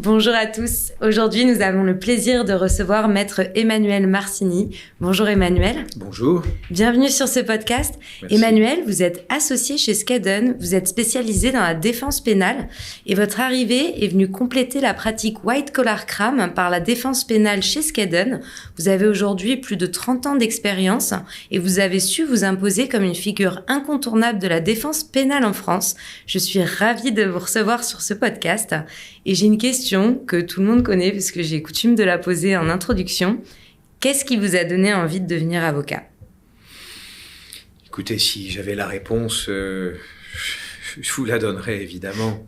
Bonjour à tous. Aujourd'hui, nous avons le plaisir de recevoir Maître Emmanuel Marcini. Bonjour Emmanuel. Bonjour. Bienvenue sur ce podcast. Merci. Emmanuel, vous êtes associé chez Skadden, vous êtes spécialisé dans la défense pénale et votre arrivée est venue compléter la pratique White Collar Crime par la défense pénale chez Skadden. Vous avez aujourd'hui plus de 30 ans d'expérience et vous avez su vous imposer comme une figure incontournable de la défense pénale en France. Je suis ravie de vous recevoir sur ce podcast et j'ai une question que tout le monde connaît puisque j'ai coutume de la poser en introduction. Qu'est-ce qui vous a donné envie de devenir avocat ? Écoutez, si j'avais la réponse, je vous la donnerais évidemment.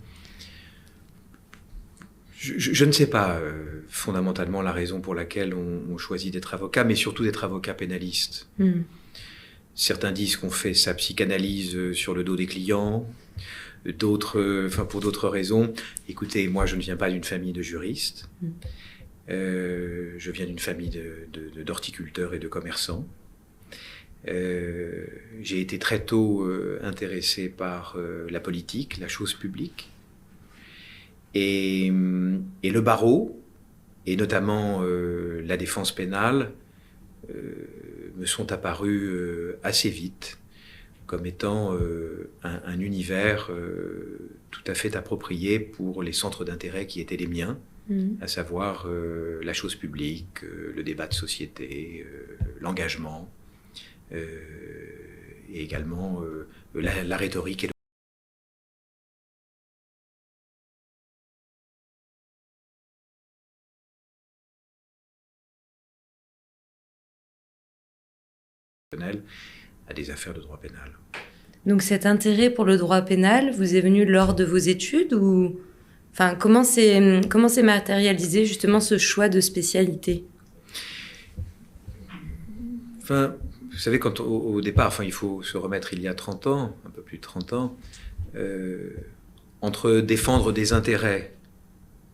Je ne sais pas fondamentalement la raison pour laquelle on choisit d'être avocat, mais surtout d'être avocat pénaliste. Certains disent qu'on fait sa psychanalyse sur le dos des clients, d'autres, pour d'autres raisons. Écoutez, moi je ne viens pas d'une famille de juristes, je viens d'une famille d'horticulteurs et de commerçants. J'ai été très tôt intéressé par la politique, la chose publique, et le barreau, et notamment la défense pénale, me sont apparus assez vite comme étant un univers tout à fait approprié pour les centres d'intérêt qui étaient les miens, à savoir la chose publique, le débat de société, l'engagement, et également la rhétorique et à des affaires de droit pénal. Donc cet intérêt pour le droit pénal vous est venu lors de vos études ou comment s'est matérialisé justement ce choix de spécialité ? Vous savez, quand au départ, il faut se remettre il y a 30 ans, un peu plus de 30 ans, entre défendre des intérêts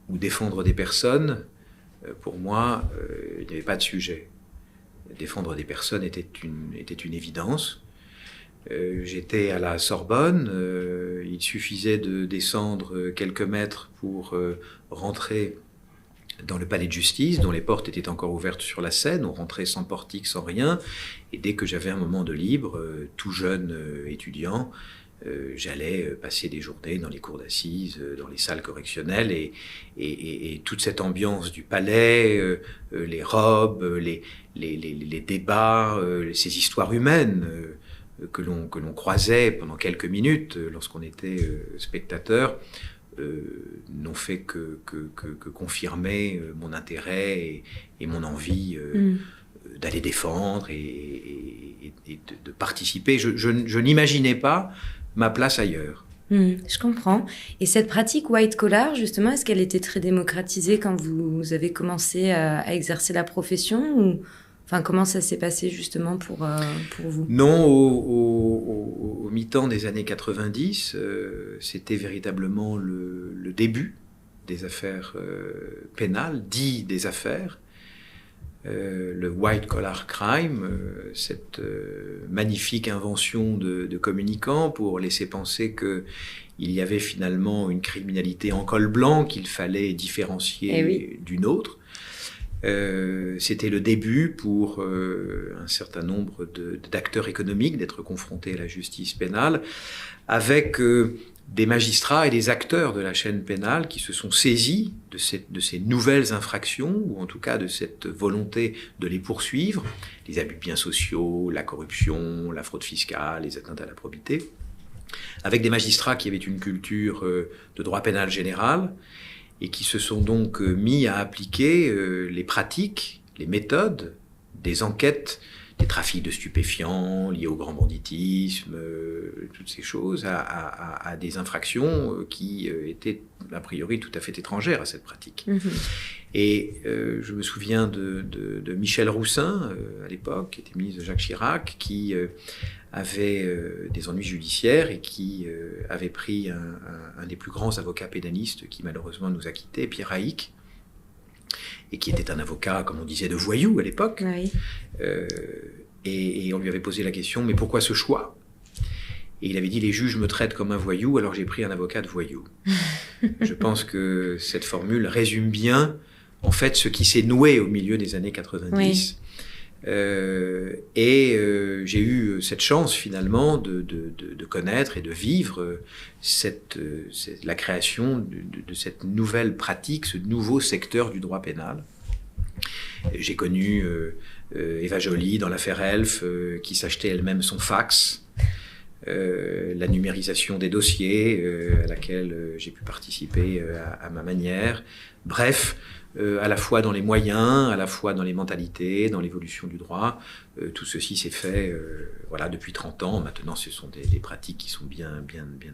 ou défendre des personnes, pour moi, il n'y avait pas de sujet. Défendre des personnes était une évidence. J'étais à la Sorbonne, il suffisait de descendre quelques mètres pour rentrer dans le palais de justice, dont les portes étaient encore ouvertes sur la Seine. On rentrait sans portique, sans rien. Et dès que j'avais un moment de libre, tout jeune étudiant, j'allais passer des journées dans les cours d'assises, dans les salles correctionnelles, et toute cette ambiance du palais, les robes, les débats, ces histoires humaines que l'on croisait pendant quelques minutes lorsqu'on était spectateur, n'ont fait que confirmer mon intérêt et mon envie d'aller défendre et de participer. Je n'imaginais pas ma place ailleurs. Je comprends. Et cette pratique white collar, justement, est-ce qu'elle était très démocratisée quand vous avez commencé à exercer la profession ou... comment ça s'est passé justement pour vous ? Non, au mi-temps des années 90, c'était véritablement le début des affaires pénales, dit des affaires. Le white collar crime, cette magnifique invention de communicants pour laisser penser qu'il y avait finalement une criminalité en col blanc qu'il fallait différencier d'une autre. C'était le début pour un certain nombre d'acteurs économiques d'être confrontés à la justice pénale, avec des magistrats et des acteurs de la chaîne pénale qui se sont saisis de ces nouvelles infractions, ou en tout cas de cette volonté de les poursuivre, les abus de biens sociaux, la corruption, la fraude fiscale, les atteintes à la probité, avec des magistrats qui avaient une culture de droit pénal général, et qui se sont donc mis à appliquer les pratiques, les méthodes des enquêtes, des trafics de stupéfiants liés au grand banditisme, toutes ces choses, à des infractions qui étaient a priori tout à fait étrangères à cette pratique. Et je me souviens de Michel Roussin, à l'époque, qui était ministre de Jacques Chirac, qui avait des ennuis judiciaires et qui avait pris un des plus grands avocats pénalistes qui malheureusement nous a quittés, Pierre Haïk, et qui était un avocat, comme on disait, de voyou à l'époque. Oui. Et on lui avait posé la question, mais pourquoi ce choix ? Et il avait dit « les juges me traitent comme un voyou, alors j'ai pris un avocat de voyou ». Je pense que cette formule résume bien, en fait, ce qui s'est noué au milieu des années 90. Oui. J'ai eu cette chance, finalement, de connaître et de vivre la création de cette nouvelle pratique, ce nouveau secteur du droit pénal. J'ai connu Eva Joly dans l'affaire Elf, qui s'achetait elle-même son fax. La numérisation des dossiers à laquelle j'ai pu participer à ma manière. Bref, à la fois dans les moyens, à la fois dans les mentalités, dans l'évolution du droit. Tout ceci s'est fait voilà, depuis 30 ans. Maintenant, ce sont des pratiques qui sont bien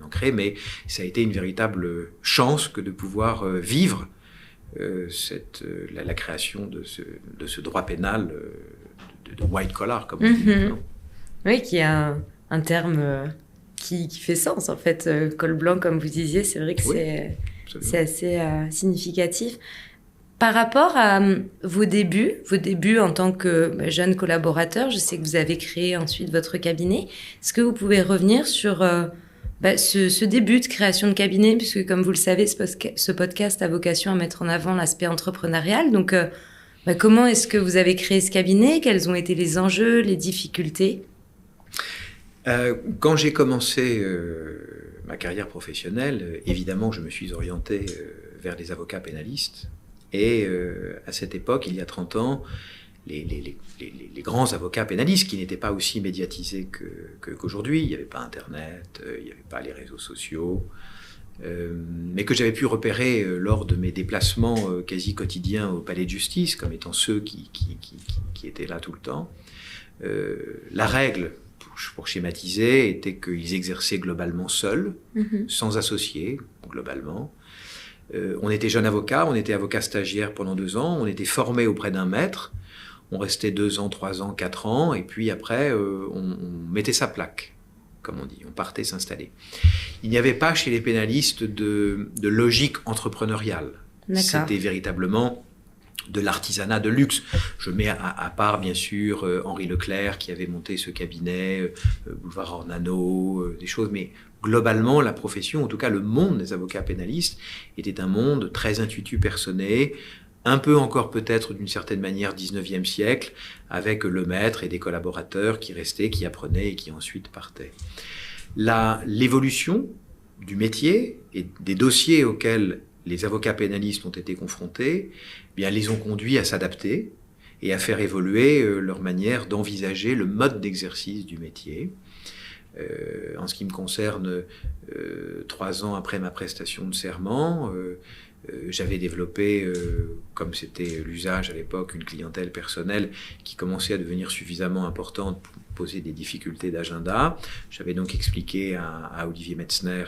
ancrées, mais ça a été une véritable chance que de pouvoir vivre la création de ce droit pénal de white collar, comme on dit maintenant. Oui, qui a un terme qui fait sens, en fait. Col blanc, comme vous disiez, c'est vrai que c'est assez significatif. Par rapport à vos débuts en tant que jeune collaborateur, je sais que vous avez créé ensuite votre cabinet. Est-ce que vous pouvez revenir sur ce début de création de cabinet, puisque comme vous le savez, ce podcast a vocation à mettre en avant l'aspect entrepreneurial. Donc, comment est-ce que vous avez créé ce cabinet? Quels ont été les enjeux, les difficultés? Quand j'ai commencé ma carrière professionnelle, évidemment, je me suis orienté vers des avocats pénalistes. Et à cette époque, il y a 30 ans, les grands avocats pénalistes, qui n'étaient pas aussi médiatisés qu'aujourd'hui, il n'y avait pas Internet, il n'y avait pas les réseaux sociaux, mais que j'avais pu repérer lors de mes déplacements quasi quotidiens au palais de justice, comme étant ceux qui étaient là tout le temps. La règle, pour schématiser, était qu'ils exerçaient globalement seuls, sans associés, globalement. On était jeune avocat, on était avocat stagiaire pendant 2 ans, on était formé auprès d'un maître, on restait 2 ans, 3 ans, 4 ans, et puis après, on mettait sa plaque, comme on dit, on partait s'installer. Il n'y avait pas chez les pénalistes de logique entrepreneuriale. C'était véritablement de l'artisanat de luxe. Je mets à part, bien sûr, Henri Leclerc, qui avait monté ce cabinet, Boulevard Ornano, des choses, mais globalement, la profession, en tout cas le monde des avocats pénalistes, était un monde très intuitu personné, un peu encore peut-être d'une certaine manière 19e siècle, avec le maître et des collaborateurs qui restaient, qui apprenaient et qui ensuite partaient. L'évolution du métier et des dossiers auxquels les avocats pénalistes ont été confrontés, eh bien, les ont conduits à s'adapter et à faire évoluer leur manière d'envisager le mode d'exercice du métier. En ce qui me concerne, 3 ans après ma prestation de serment, j'avais développé, comme c'était l'usage à l'époque, une clientèle personnelle qui commençait à devenir suffisamment importante pour poser des difficultés d'agenda. J'avais donc expliqué à Olivier Metzner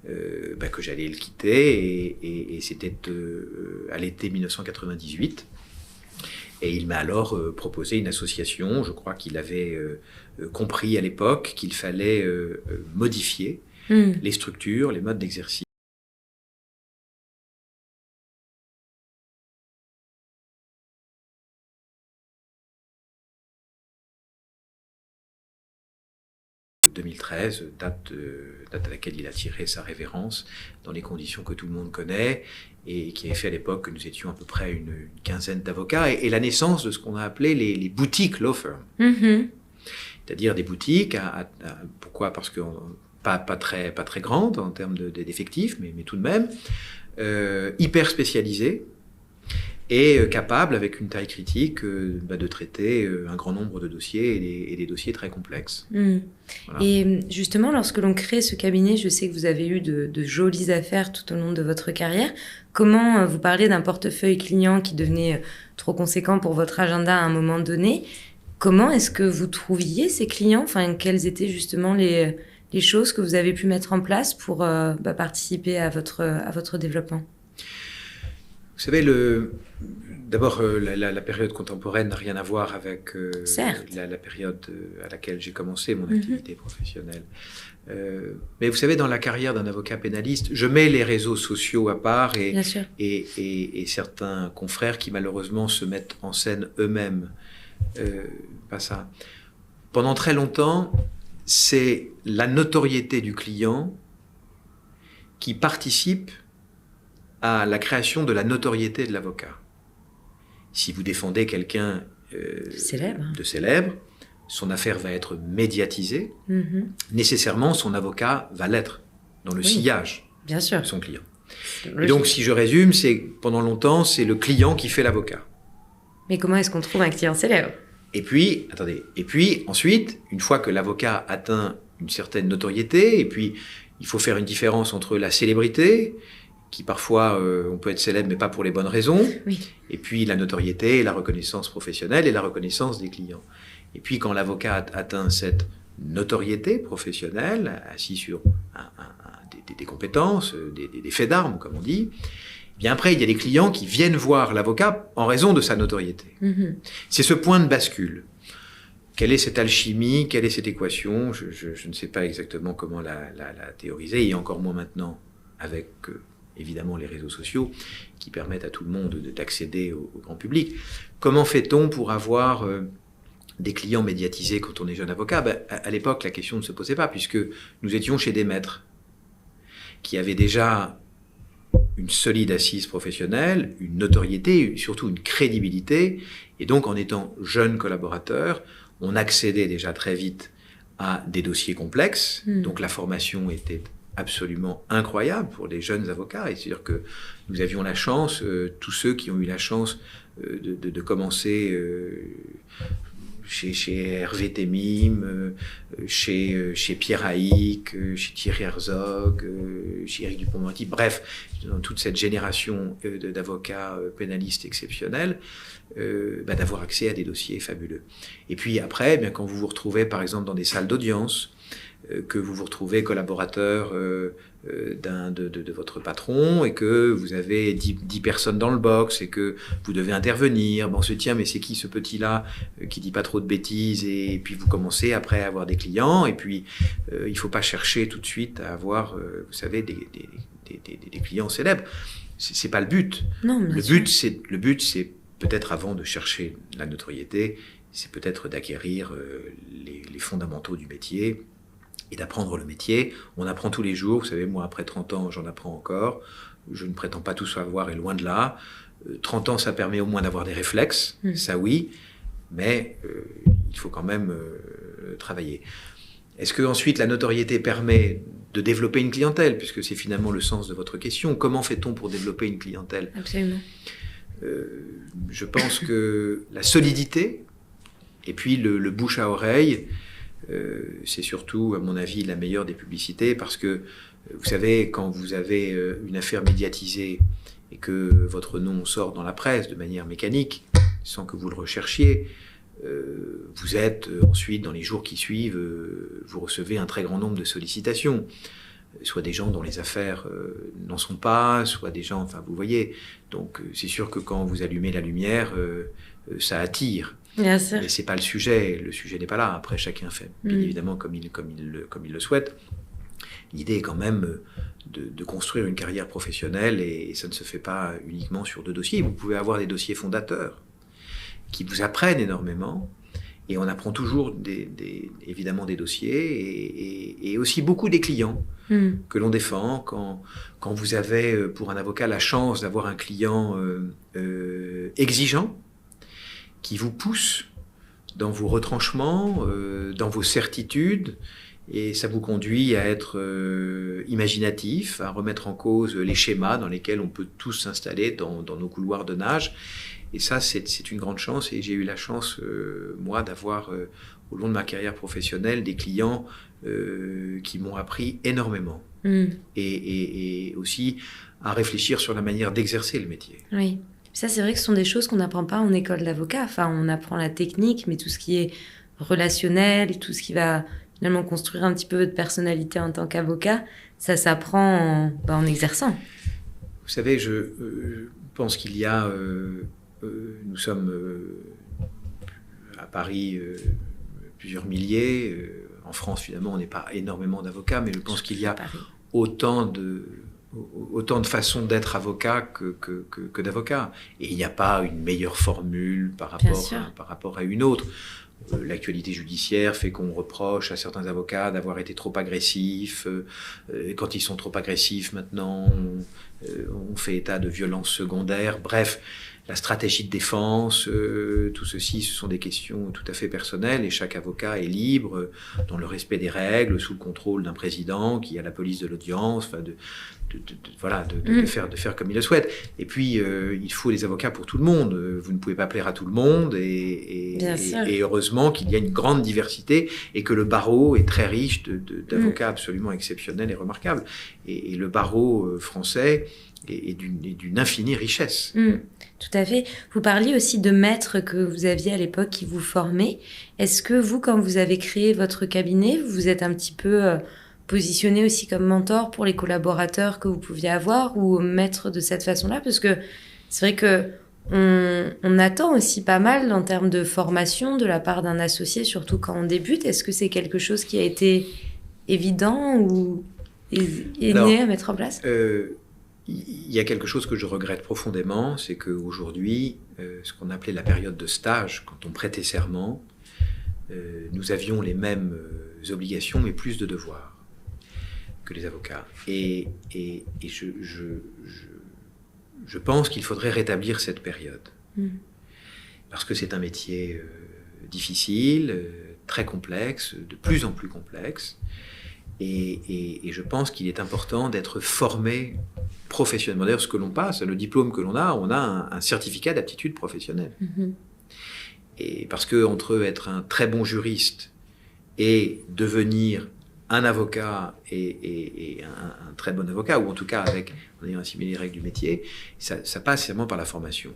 que j'allais le quitter, et c'était à l'été 1998. Et il m'a alors proposé une association. Je crois qu'il avait compris à l'époque qu'il fallait modifier les structures, les modes d'exercice. « 2013, date à laquelle il a tiré sa révérence, dans les conditions que tout le monde connaît, et qui avait fait à l'époque que nous étions à peu près une quinzaine d'avocats, et la naissance de ce qu'on a appelé les boutiques law firm. C'est-à-dire des boutiques, pourquoi? Parce que pas très grandes en termes d'effectifs, mais tout de même, hyper spécialisées, et capable, avec une taille critique, de traiter un grand nombre de dossiers et des dossiers très complexes. Voilà. Et justement, lorsque l'on crée ce cabinet, je sais que vous avez eu de jolies affaires tout au long de votre carrière. Comment vous parlez d'un portefeuille client qui devenait trop conséquent pour votre agenda à un moment donné? Comment est-ce que vous trouviez ces clients? Enfin, quelles étaient justement les choses que vous avez pu mettre en place pour participer à votre développement? Vous savez, d'abord, la période contemporaine n'a rien à voir avec la période à laquelle j'ai commencé mon activité professionnelle. Mais vous savez, dans la carrière d'un avocat pénaliste, je mets les réseaux sociaux à part et certains confrères qui malheureusement se mettent en scène eux-mêmes. Pas ça. Pendant très longtemps, c'est la notoriété du client qui participe à la création de la notoriété de l'avocat. Si vous défendez quelqu'un de célèbre, son affaire va être médiatisée. Nécessairement, son avocat va l'être dans le sillage bien sûr. de son client. Et donc, si je résume, c'est pendant longtemps, c'est le client qui fait l'avocat. Mais comment est-ce qu'on trouve un client célèbre ? Et puis, ensuite, une fois que l'avocat atteint une certaine notoriété, et puis il faut faire une différence entre la célébrité, qui parfois, on peut être célèbre, mais pas pour les bonnes raisons, et puis la notoriété, la reconnaissance professionnelle et la reconnaissance des clients. Et puis, quand l'avocat atteint cette notoriété professionnelle, assis sur des compétences, des faits d'armes, comme on dit, bien après, il y a des clients qui viennent voir l'avocat en raison de sa notoriété. C'est ce point de bascule. Quelle est cette alchimie? Quelle est cette équation? Je ne sais pas exactement comment la théoriser, et encore moins maintenant avec, évidemment, les réseaux sociaux qui permettent à tout le monde d'accéder au grand public. Comment fait-on pour avoir des clients médiatisés quand on est jeune avocat? À l'époque, la question ne se posait pas, puisque nous étions chez des maîtres qui avaient déjà une solide assise professionnelle, une notoriété, surtout une crédibilité. Et donc, en étant jeune collaborateur, on accédait déjà très vite à des dossiers complexes. Donc, la formation était absolument incroyable pour les jeunes avocats. Et c'est-à-dire que nous avions la chance, tous ceux qui ont eu la chance de commencer chez Hervé Temim, chez Pierre Haïk, chez Thierry Herzog, chez Éric Dupond-Moretti, bref, dans toute cette génération d'avocats pénalistes exceptionnels, d'avoir accès à des dossiers fabuleux. Et puis après, quand vous vous retrouvez par exemple dans des salles d'audience, que vous vous retrouvez collaborateur de votre patron et que vous avez 10 personnes dans le box et que vous devez intervenir, on se dit tiens mais c'est qui ce petit-là qui dit pas trop de bêtises, et puis vous commencez après à avoir des clients, et puis il faut pas chercher tout de suite à avoir vous savez des clients célèbres, c'est pas le but. Non, le but c'est peut-être, avant de chercher la notoriété, c'est peut-être d'acquérir les fondamentaux du métier et d'apprendre le métier. On apprend tous les jours. Vous savez, moi, après 30 ans, j'en apprends encore. Je ne prétends pas tout savoir, et loin de là. 30 ans, ça permet au moins d'avoir des réflexes, ça oui, mais il faut quand même travailler. Est-ce que ensuite la notoriété permet de développer une clientèle, puisque c'est finalement le sens de votre question? Comment fait-on pour développer une clientèle? Absolument. Je pense que la solidité, et puis le bouche à oreille, c'est surtout, à mon avis, la meilleure des publicités, parce que, vous savez, quand vous avez une affaire médiatisée et que votre nom sort dans la presse de manière mécanique, sans que vous le recherchiez, vous êtes ensuite, dans les jours qui suivent, vous recevez un très grand nombre de sollicitations, soit des gens dont les affaires n'en sont pas, soit des gens, enfin vous voyez, donc c'est sûr que quand vous allumez la lumière, ça attire. Bien sûr. Mais c'est pas le sujet n'est pas là. Après, chacun fait bien évidemment comme il le souhaite. L'idée est quand même de construire une carrière professionnelle, et ça ne se fait pas uniquement sur 2 dossiers. Vous pouvez avoir des dossiers fondateurs qui vous apprennent énormément, et on apprend toujours évidemment des dossiers, et aussi beaucoup des clients que l'on défend. Quand vous avez, pour un avocat, la chance d'avoir un client exigeant, qui vous pousse dans vos retranchements, dans vos certitudes, et ça vous conduit à être imaginatif, à remettre en cause les schémas dans lesquels on peut tous s'installer dans nos couloirs de nage. Et ça, c'est une grande chance, et j'ai eu la chance, moi, d'avoir, au long de ma carrière professionnelle, des clients qui m'ont appris énormément. Et aussi à réfléchir sur la manière d'exercer le métier. Oui. Ça, c'est vrai que ce sont des choses qu'on n'apprend pas en école d'avocat. Enfin, on apprend la technique, mais tout ce qui est relationnel, tout ce qui va finalement construire un petit peu votre personnalité en tant qu'avocat, ça s'apprend en exerçant. Vous savez, je pense qu'il y a... nous sommes à Paris plusieurs milliers. En France, finalement, on n'est pas énormément d'avocats, mais je pense qu'il y a autant de façons d'être avocat que d'avocat. Et il n'y a pas une meilleure formule par rapport à une autre. l'actualité judiciaire fait qu'on reproche à certains avocats d'avoir été trop agressifs. Quand ils sont trop agressifs, maintenant, on fait état de violences secondaires. Bref, la stratégie de défense, tout ceci, ce sont des questions tout à fait personnelles et chaque avocat est libre, dans le respect des règles, sous le contrôle d'un président qui a la police de l'audience, enfin de faire comme il le souhaite. Et puis, il faut des avocats pour tout le monde. Vous ne pouvez pas plaire à tout le monde. Et heureusement qu'il y a une grande diversité et que le barreau est très riche d'avocats absolument exceptionnels et remarquables. Et le barreau français est d'une infinie richesse. Tout à fait. Vous parliez aussi de maîtres que vous aviez à l'époque qui vous formaient. Est-ce que vous, quand vous avez créé votre cabinet, vous êtes un petit peu positionné aussi comme mentor pour les collaborateurs que vous pouviez avoir ou maître de cette façon-là? Parce que c'est vrai que on attend aussi pas mal en termes de formation de la part d'un associé, surtout quand on débute. Est-ce que c'est quelque chose qui a été évident ou né à mettre en place? Il y a quelque chose que je regrette profondément, c'est qu'aujourd'hui, ce qu'on appelait la période de stage, quand on prêtait serment, nous avions les mêmes obligations, mais plus de devoirs que les avocats. Et je pense qu'il faudrait rétablir cette période. Parce que c'est un métier difficile, très complexe, de plus en plus complexe. Et je pense qu'il est important d'être formé professionnellement. D'ailleurs, ce que l'on passe, le diplôme que l'on a, on a un certificat d'aptitude professionnelle. Et parce que entre être un très bon juriste et devenir un avocat et un très bon avocat, ou en tout cas en ayant assimilé les règles du métier, ça passe seulement par la formation.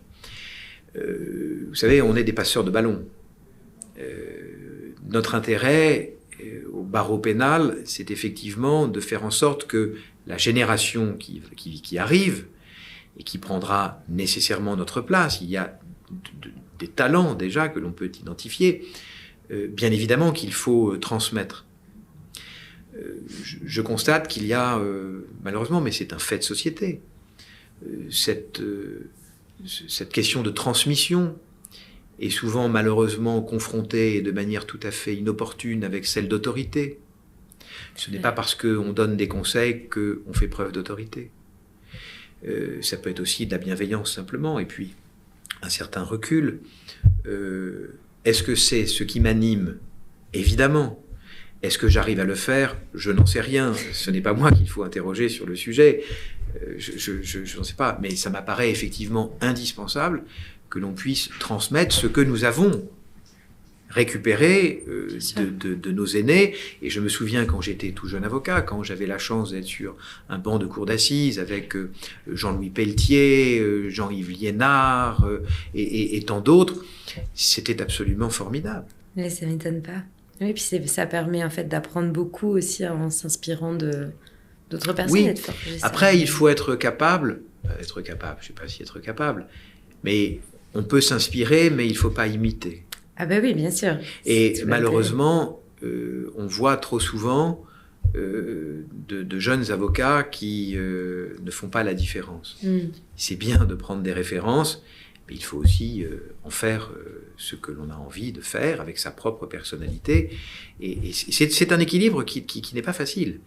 Vous savez, on est des passeurs de ballons. Notre intérêt au barreau pénal, c'est effectivement de faire en sorte que la génération qui arrive et qui prendra nécessairement notre place, il y a des talents déjà que l'on peut identifier, bien évidemment qu'il faut transmettre. Je constate qu'il y a, malheureusement, mais c'est un fait de société, cette question de transmission est souvent malheureusement confrontée de manière tout à fait inopportune avec celle d'autorité. Ce n'est pas parce qu'on donne des conseils qu'on fait preuve d'autorité. Ça peut être aussi de la bienveillance simplement, et puis un certain recul. Est-ce que c'est ce qui m'anime? Évidemment. Est-ce que j'arrive à le faire? Je n'en sais rien. Ce n'est pas moi qu'il faut interroger sur le sujet. Je n'en sais pas. Mais ça m'apparaît effectivement indispensable que l'on puisse transmettre ce que nous avons récupéré de nos aînés. Et je me souviens quand j'étais tout jeune avocat, quand j'avais la chance d'être sur un banc de cour d'assises avec Jean-Louis Pelletier, Jean-Yves Liénard et tant d'autres, c'était absolument formidable. Mais ça ne m'étonne pas. Oui, puis ça permet en fait d'apprendre beaucoup aussi en s'inspirant d'autres personnes. Oui. Après, il faut être capable, je ne sais pas si être capable, mais on peut s'inspirer, mais il ne faut pas imiter. Ah ben oui, bien sûr. Et malheureusement, on voit trop souvent de jeunes avocats qui ne font pas la différence. C'est bien de prendre des références, mais il faut aussi en faire ce que l'on a envie de faire avec sa propre personnalité. Et c'est un équilibre qui n'est pas facile.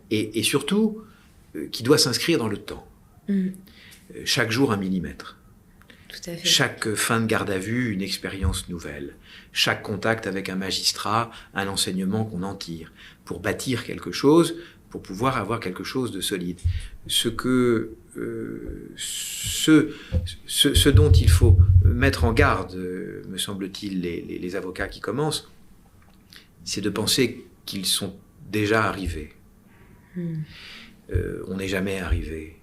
Et surtout, qui doit s'inscrire dans le temps. Chaque jour, 1 millimètre. Tout à fait. Chaque fin de garde à vue, une expérience nouvelle. Chaque contact avec un magistrat, un enseignement qu'on en tire. Pour bâtir quelque chose, pour pouvoir avoir quelque chose de solide. Ce dont il faut mettre en garde, me semble-t-il, les avocats qui commencent, c'est de penser qu'ils sont déjà arrivés. On n'est jamais arrivé.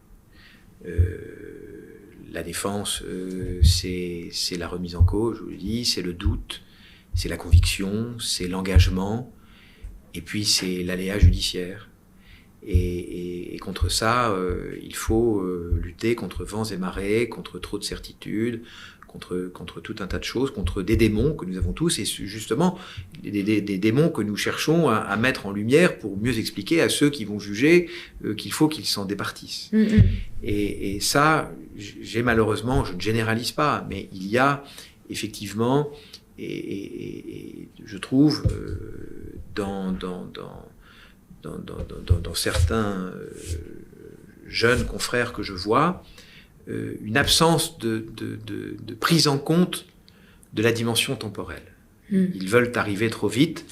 La défense, c'est la remise en cause, je vous le dis, c'est le doute, c'est la conviction, c'est l'engagement, et puis c'est l'aléa judiciaire. Et contre ça, il faut lutter contre vents et marées, contre trop de certitudes, contre tout un tas de choses, contre des démons que nous avons tous, et justement des démons que nous cherchons à mettre en lumière pour mieux expliquer à ceux qui vont juger qu'il faut qu'ils s'en départissent. Et ça, j'ai malheureusement, je ne généralise pas, mais il y a effectivement, et je trouve dans certains jeunes confrères que je vois, une absence de prise en compte de la dimension temporelle. Ils veulent arriver trop vite.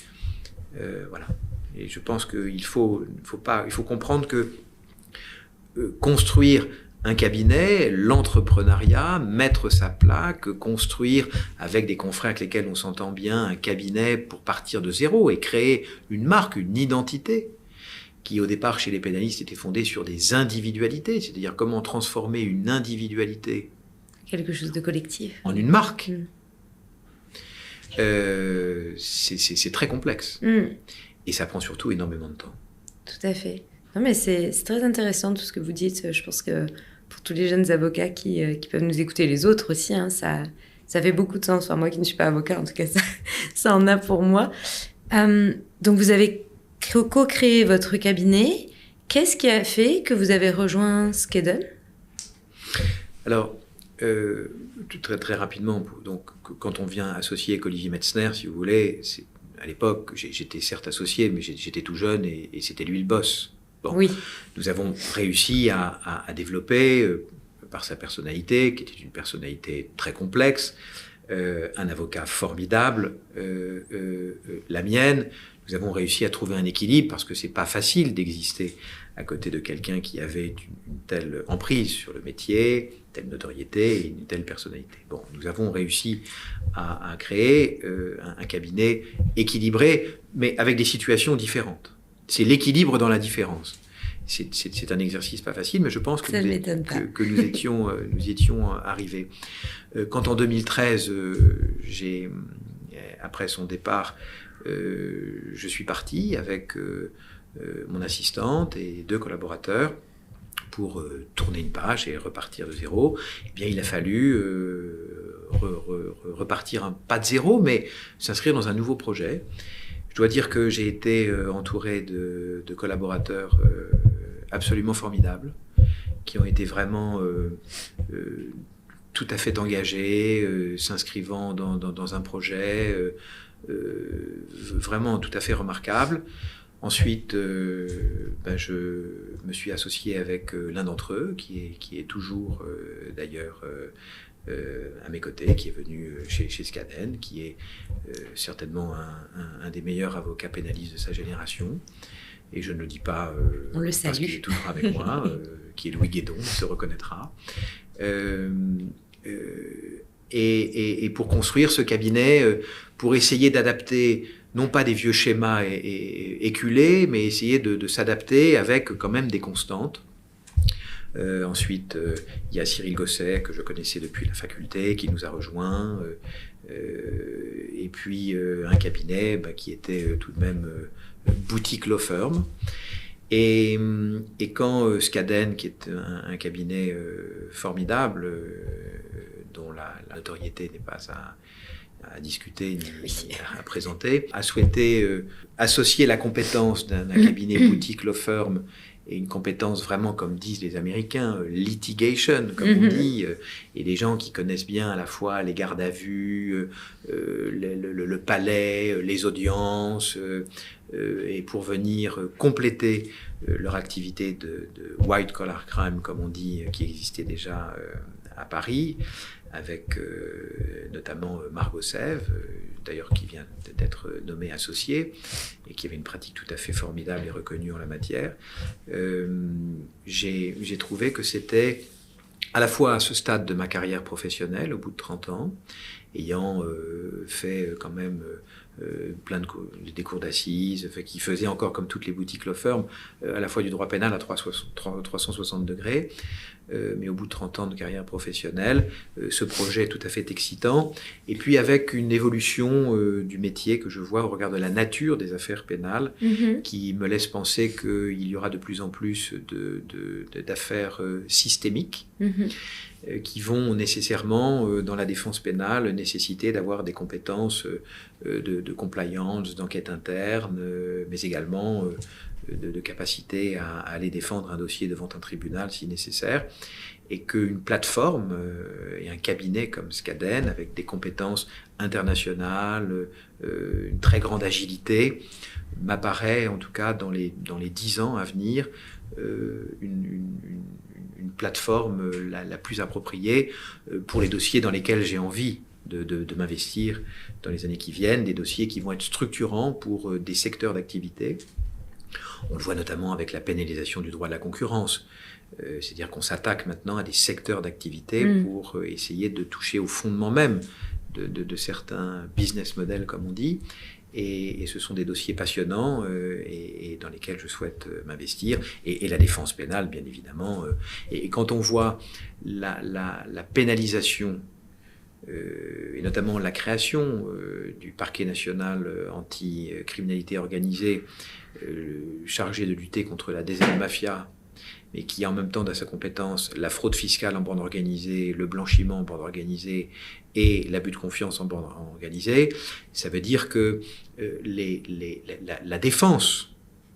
Voilà. Et je pense qu'il faut comprendre que construire un cabinet, l'entrepreneuriat, mettre sa plaque, construire avec des confrères avec lesquels on s'entend bien un cabinet pour partir de zéro et créer une marque, une identité qui au départ chez les pénalistes était fondée sur des individualités, c'est-à-dire comment transformer une individualité quelque chose de collectif en une marque. C'est très complexe et ça prend surtout énormément de temps. Tout à fait. Non, mais c'est très intéressant tout ce que vous dites. Je pense que pour tous les jeunes avocats qui peuvent nous écouter, les autres aussi, hein, ça fait beaucoup de sens. Enfin, moi qui ne suis pas avocat, en tout cas, ça en a pour moi. Donc, vous avez co-créé votre cabinet. Qu'est-ce qui a fait que vous avez rejoint Skadden? Alors, très, très rapidement, donc, quand on vient associer avec Olivier Metzner, si vous voulez, à l'époque, j'étais certes associé, mais j'étais tout jeune et c'était lui le boss. Bon, oui. Nous avons réussi à développer, par sa personnalité, qui était une personnalité très complexe, un avocat formidable, la mienne. Nous avons réussi à trouver un équilibre parce que c'est pas facile d'exister à côté de quelqu'un qui avait une telle emprise sur le métier, une telle notoriété et une telle personnalité. Bon, nous avons réussi à créer un cabinet équilibré, mais avec des situations différentes. C'est l'équilibre dans la différence. C'est un exercice pas facile, mais je pense que nous y étions arrivés. Quand en 2013, après son départ, je suis parti avec mon assistante et 2 collaborateurs pour tourner une page et repartir de zéro. Eh bien, il a fallu repartir pas de zéro, mais s'inscrire dans un nouveau projet. Je dois dire que j'ai été entouré de collaborateurs absolument formidables, qui ont été vraiment tout à fait engagés, s'inscrivant dans un projet vraiment tout à fait remarquable. Ensuite, je me suis associé avec l'un d'entre eux, qui est toujours d'ailleurs à mes côtés, qui est venu chez Skadden, qui est certainement un des meilleurs avocats pénalistes de sa génération. Et je ne le dis pas on le parce qu'il est toujours avec moi, qui est Louis Guédon, il se reconnaîtra. Et pour construire ce cabinet, pour essayer d'adapter non pas des vieux schémas éculés, mais essayer de s'adapter avec quand même des constantes. Ensuite, il y a Cyril Gosset, que je connaissais depuis la faculté, qui nous a rejoints. Et puis un cabinet qui était tout de même boutique law firm. Et quand Skadden, qui est un cabinet formidable, dont la notoriété n'est pas à discuter ni à présenter, a souhaité associer la compétence d'un cabinet boutique law firm et une compétence vraiment, comme disent les Américains, litigation, comme on dit, et des gens qui connaissent bien à la fois les gardes à vue, le palais, les audiences, et pour venir compléter leur activité de white collar crime, comme on dit, qui existait déjà à Paris, avec notamment Margot Sève, d'ailleurs qui vient d'être nommée associée, et qui avait une pratique tout à fait formidable et reconnue en la matière. J'ai trouvé que c'était, à la fois à ce stade de ma carrière professionnelle, au bout de 30 ans, ayant fait quand même des cours d'assises, qui faisaient encore, comme toutes les boutiques law firm, à la fois du droit pénal à 360 degrés, mais au bout de 30 ans de carrière professionnelle, ce projet est tout à fait excitant, et puis avec une évolution du métier que je vois au regard de la nature des affaires pénales, qui me laisse penser qu'il y aura de plus en plus d'affaires systémiques, qui vont nécessairement, dans la défense pénale, nécessiter d'avoir des compétences de compliance, d'enquête interne, mais également de capacité à aller défendre un dossier devant un tribunal si nécessaire. et qu'une plateforme et un cabinet comme Skaden, avec des compétences internationales, une très grande agilité, m'apparaît en tout cas dans les 10 ans à venir une plateforme la plus appropriée pour les dossiers dans lesquels j'ai envie de m'investir dans les années qui viennent, des dossiers qui vont être structurants pour des secteurs d'activité. On le voit notamment avec la pénalisation du droit de la concurrence. C'est-à-dire qu'on s'attaque maintenant à des secteurs d'activité pour essayer de toucher au fondement même de certains business models, comme on dit. Et ce sont des dossiers passionnants et dans lesquels je souhaite m'investir. Et la défense pénale, bien évidemment. Et quand on voit la pénalisation, et notamment la création du parquet national anti-criminalité organisée, chargé de lutter contre la mafia, mais qui a en même temps dans sa compétence la fraude fiscale en bande organisée, le blanchiment en bande organisée et l'abus de confiance en bande organisée, ça veut dire que la défense,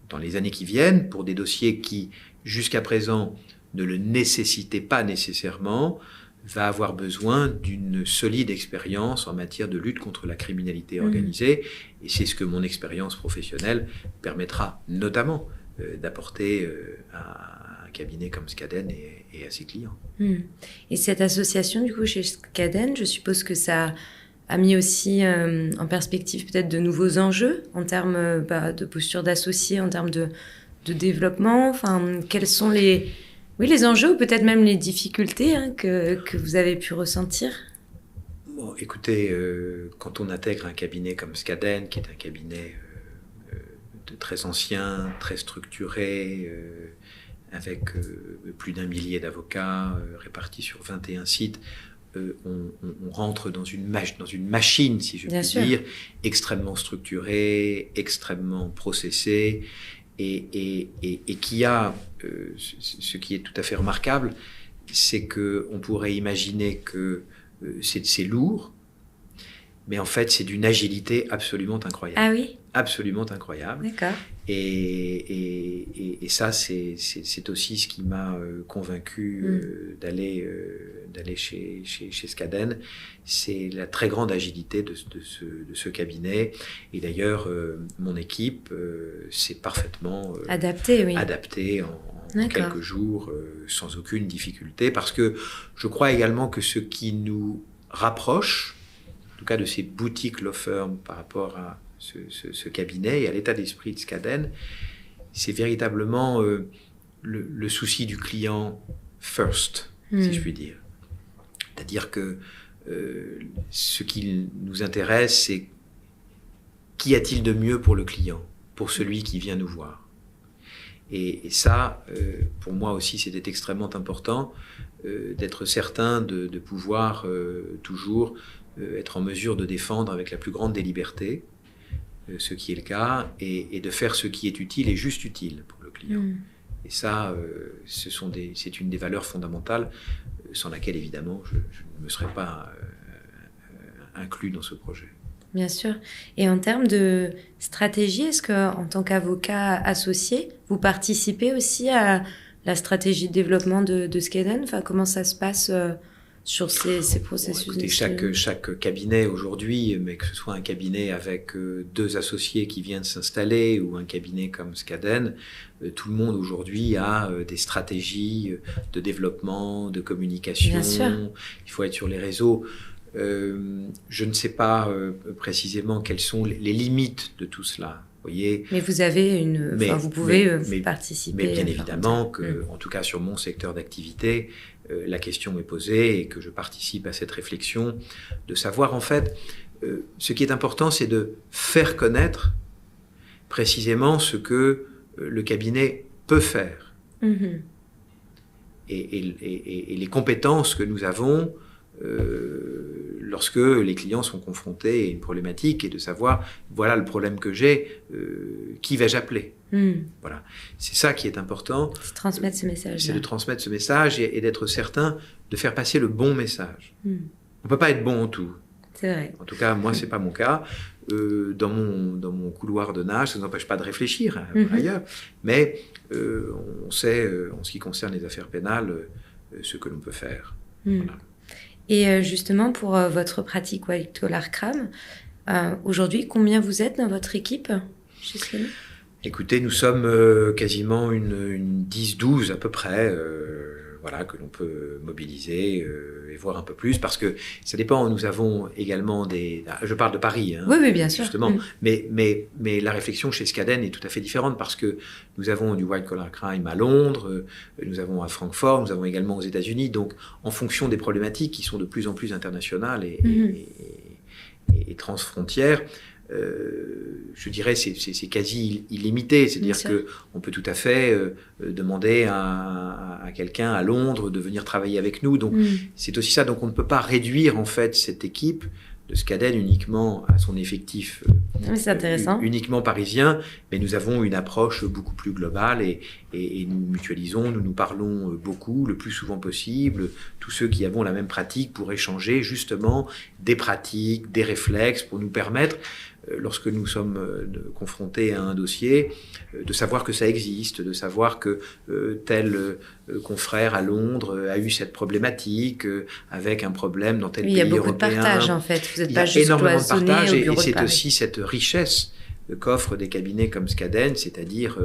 dans les années qui viennent, pour des dossiers qui, jusqu'à présent, ne le nécessitaient pas nécessairement, va avoir besoin d'une solide expérience en matière de lutte contre la criminalité organisée. Et c'est ce que mon expérience professionnelle permettra notamment d'apporter à un cabinet comme Skaden et à ses clients. Et cette association, du coup, chez Skaden, je suppose que ça a mis aussi en perspective peut-être de nouveaux enjeux en termes de posture d'associé, en termes de développement. Enfin, quels sont les enjeux ou peut-être même les difficultés que vous avez pu ressentir? Bon, écoutez, quand on intègre un cabinet comme Skaden, qui est un cabinet très ancien, très structuré, avec plus d'1 millier d'avocats répartis sur 21 sites, on rentre dans une machine, si je puis dire, extrêmement structurée, extrêmement processée, et qui a, ce qui est tout à fait remarquable, c'est qu'on pourrait imaginer que c'est lourd, mais en fait c'est d'une agilité absolument incroyable. Ah oui ? Absolument incroyable. D'accord. Et ça, c'est aussi ce qui m'a convaincu d'aller chez Skaden. C'est la très grande agilité de ce cabinet. Et d'ailleurs, mon équipe s'est parfaitement adaptée en quelques jours, sans aucune difficulté. Parce que je crois également que ce qui nous rapproche, en tout cas de ces boutiques law firm par rapport à ce cabinet et à l'état d'esprit de Skaden, c'est véritablement le souci du client first, si je puis dire. C'est-à-dire que ce qui nous intéresse, c'est qu'y a-t-il de mieux pour le client, pour celui qui vient nous voir. Et ça, pour moi aussi, c'était extrêmement important d'être certain de pouvoir toujours être en mesure de défendre avec la plus grande des libertés ce qui est le cas, et de faire ce qui est utile et juste utile pour le client. Et ça, c'est une des valeurs fondamentales sans laquelle, évidemment, je ne me serais pas inclus dans ce projet. Bien sûr. Et en termes de stratégie, est-ce qu'en tant qu'avocat associé, vous participez aussi à la stratégie de développement de Skaden ? Enfin, comment ça se passe sur ces processus? Écoutez, chaque cabinet aujourd'hui, mais que ce soit un cabinet avec 2 associés qui viennent s'installer ou un cabinet comme Skaden, tout le monde aujourd'hui a des stratégies de développement, de communication. Bien sûr. Il faut être sur les réseaux. Je ne sais pas précisément quelles sont les limites de tout cela. Voyez, mais vous avez vous pouvez participer. Mais bien évidemment que, en tout cas sur mon secteur d'activité, la question est posée et que je participe à cette réflexion de savoir en fait, ce qui est important, c'est de faire connaître précisément ce que le cabinet peut faire et les compétences que nous avons lorsque les clients sont confrontés à une problématique, et de savoir, voilà le problème que j'ai, qui vais-je appeler ? Voilà. C'est ça qui est important. C'est transmettre ce message. C'est de transmettre ce message et d'être certain de faire passer le bon message. On ne peut pas être bon en tout. C'est vrai. En tout cas, moi, ce n'est pas mon cas. Dans mon couloir de nage, ça ne nous empêche pas de réfléchir ailleurs. Mais on sait, en ce qui concerne les affaires pénales, ce que l'on peut faire. Voilà. Et justement, pour votre pratique White Collar Crime, aujourd'hui, combien vous êtes dans votre équipe chez Skadden ? Écoutez, nous sommes quasiment une 10-12 à peu près, voilà, que l'on peut mobiliser et voir un peu plus, parce que ça dépend. Nous avons également je parle de Paris, hein, oui, bien sûr. Justement, mais la réflexion chez Skadden est tout à fait différente, parce que nous avons du white collar crime à Londres, nous avons à Francfort, nous avons également aux États-Unis. Donc, en fonction des problématiques qui sont de plus en plus internationales et transfrontières, je dirais c'est quasi illimité, c'est-à-dire que on peut tout à fait demander à quelqu'un à Londres de venir travailler avec nous. Donc c'est aussi ça. Donc on ne peut pas réduire en fait cette équipe de Skadden uniquement à son effectif uniquement parisien, mais nous avons une approche beaucoup plus globale et nous mutualisons, nous parlons beaucoup, le plus souvent possible, tous ceux qui avons la même pratique pour échanger justement des pratiques, des réflexes, pour nous permettre, lorsque nous sommes confrontés à un dossier, de savoir que ça existe, de savoir que tel confrère à Londres a eu cette problématique avec un problème dans tel pays européen. Il y a beaucoup de partage en fait, vous n'êtes pas juste énormément de partage et c'est Paris. aussi cette richesse qu'offrent des cabinets comme Skadden, c'est-à-dire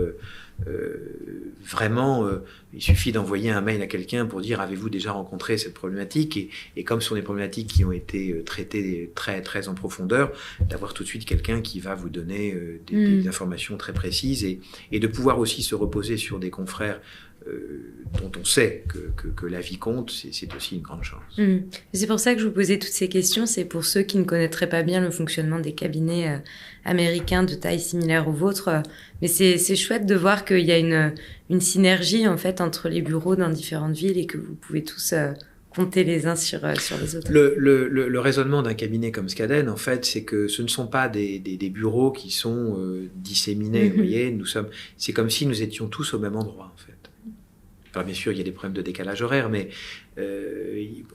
vraiment, il suffit d'envoyer un mail à quelqu'un pour dire avez-vous déjà rencontré cette problématique, et comme ce sont des problématiques qui ont été traitées très, très en profondeur, d'avoir tout de suite quelqu'un qui va vous donner des informations très précises et de pouvoir aussi se reposer sur des confrères dont on sait que la vie compte, c'est aussi une grande chance. C'est pour ça que je vous posais toutes ces questions, c'est pour ceux qui ne connaîtraient pas bien le fonctionnement des cabinets américains de taille similaire aux vôtres, mais c'est chouette de voir qu'il y a une synergie en fait entre les bureaux dans différentes villes et que vous pouvez tous compter les uns sur les autres. Le raisonnement d'un cabinet comme Skadden, en fait, c'est que ce ne sont pas des bureaux qui sont disséminés, vous voyez, c'est comme si nous étions tous au même endroit, en fait. Alors bien sûr, il y a des problèmes de décalage horaire, mais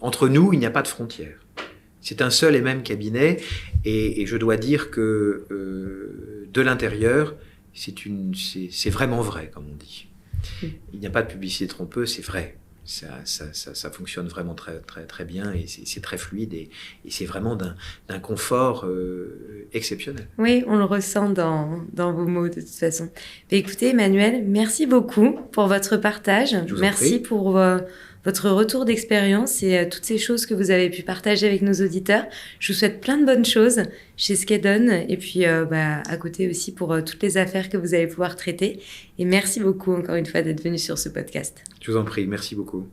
entre nous, il n'y a pas de frontières. C'est un seul et même cabinet, et je dois dire que de l'intérieur, c'est vraiment vrai, comme on dit. Il n'y a pas de publicité trompeuse, c'est vrai. Ça fonctionne vraiment très, très, très bien, et c'est très fluide, et c'est vraiment d'un confort exceptionnel. Oui, on le ressent dans vos mots de toute façon. Mais écoutez, Emmanuel, merci beaucoup pour votre partage. Merci pour votre retour d'expérience et toutes ces choses que vous avez pu partager avec nos auditeurs. Je vous souhaite plein de bonnes choses chez Skadden et puis à côté aussi pour toutes les affaires que vous allez pouvoir traiter. Et merci beaucoup encore une fois d'être venu sur ce podcast. Je vous en prie, merci beaucoup.